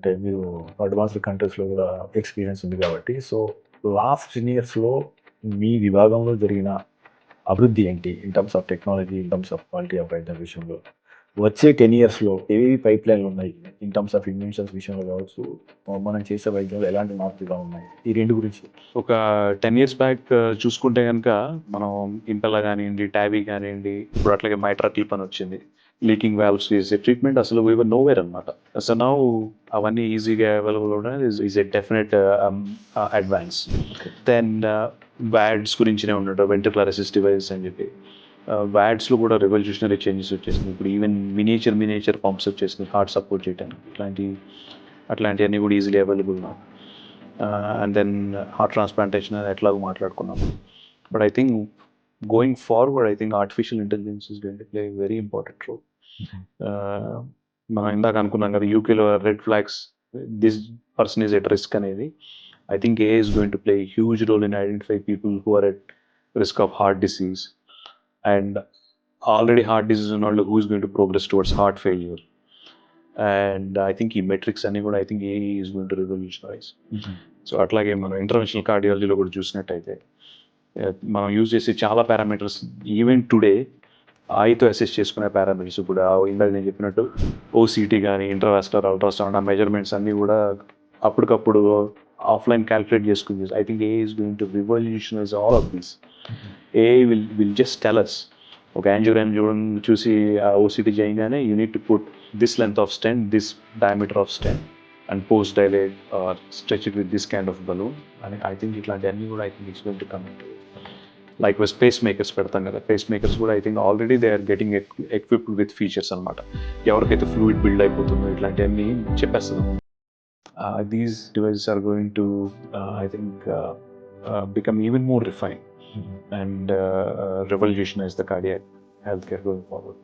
అంటే మీరు అడ్వాన్స్డ్ కంట్రీస్‌లో గూడా ఎక్స్‌పీరియన్స్ ఉంది గాబట్టి, సో లాస్ట్ 10 ఇయర్స్‌లో మీ విభాగంలో జరిగిన అభివృద్ధి ఏంటి? In terms of technology, in terms of quality of education విషయంలో. వచ్చే 10 ఇయర్స్‌లో ఏవేవి పైప్‌లైన్‌లు ఉన్నాయి? ఇన్ టర్మ్స్ ఆఫ్ ఇన్వెన్షన్స్ విషయంలో కావచ్చు, మనం చేసే వైద్యంలో ఎలాంటి మార్పులు ఉన్నాయి? ఈ 2 గురించి. ఒక 10 ఇయర్స్ బ్యాక్ చూసుకుంటే గనక మనం ఇంపెల్లా గానియండి, టాబీ గానియండి, ఇప్పుడు అట్లాగే మైట్రా టిప్ అని వచ్చింది. లీకింగ్ వాల్వ్స్ చేసే ట్రీట్మెంట్ అసలు వి వర్ నోవేర్ అనమాట. సో నౌ అవన్నీ ఈజీగా అవైలబుల్ అవ్వడం is a definite advance. Then VADs గురించినే ఉండటం, వెంట్రికులర్ అసిస్ట్ డివైస్ అని చెప్పి. వ్యాడ్స్లో కూడా రెవల్యూషనరీ చేంజెస్ వచ్చేసినాయి. ఇప్పుడు ఈవెన్ మినియేచర్ పంప్స్ వచ్చేసినాయి హార్ట్ సపోర్ట్ చేయడానికి. అట్లాంటివన్నీ కూడా ఈజీలీ అవైలబుల్ ఉన్నాయి. అండ్ దెన్ హార్ట్ ట్రాన్స్ప్లాంటేషన్ అది ఎట్లాగో మాట్లాడుకున్నాము. But I think going forward I think artificial intelligence is going to play very important role. మనం ఇందాక అనుకున్నాం కదా, యూకేలో red flags, this person is at risk అనేది. I think A is going to play huge role in identify people who are at risk of heart disease and already heart disease ఉన్న వాళ్ళు who is going to progress towards heart failure. And I think ఈ metrics అన్ని కూడా I think A is going to revolutionize. So అట్లాగే మనం interventional కార్డియాలజీలో కూడా చూసినట్టయితే మనం యూజ్ చేసే చాలా పారామీటర్స్ ఈవెన్ టుడే ఐతో అసెస్ చేసుకునే పారామీటర్స్. ఇప్పుడు ఇందాక నేను చెప్పినట్టు ఓసిటీ కానీ, ఇంటర్వాస్కులర్ అల్ట్రాసౌండ్, ఆ మెజర్మెంట్స్ అన్నీ కూడా అప్పటికప్పుడు ఆఫ్లైన్ క్యాలిక్యులేట్ చేసుకుని. I think A is going to revolutionize all of these. AI will just tell us. ఒక యాంజియోగ్రామ్ చూసి ఆ ఓసిటీ చేయగానే you need to put this length of stent, this diameter of stent and post dilate or stretch it with this kind of balloon. And I think ఇట్లాంటివన్నీ కూడా I think it's going to come into it. Likewise pacemakers పెడతాం కదా, pacemakers కూడా I think already they are getting equipped with features అనమాట. ఎవరికైతే fluid build అయిపోతుందో ఇట్లాంటివన్నీ చెప్పేస్తాం. These devices are going to I think become even more refined and revolutionize the cardiac healthcare going forward.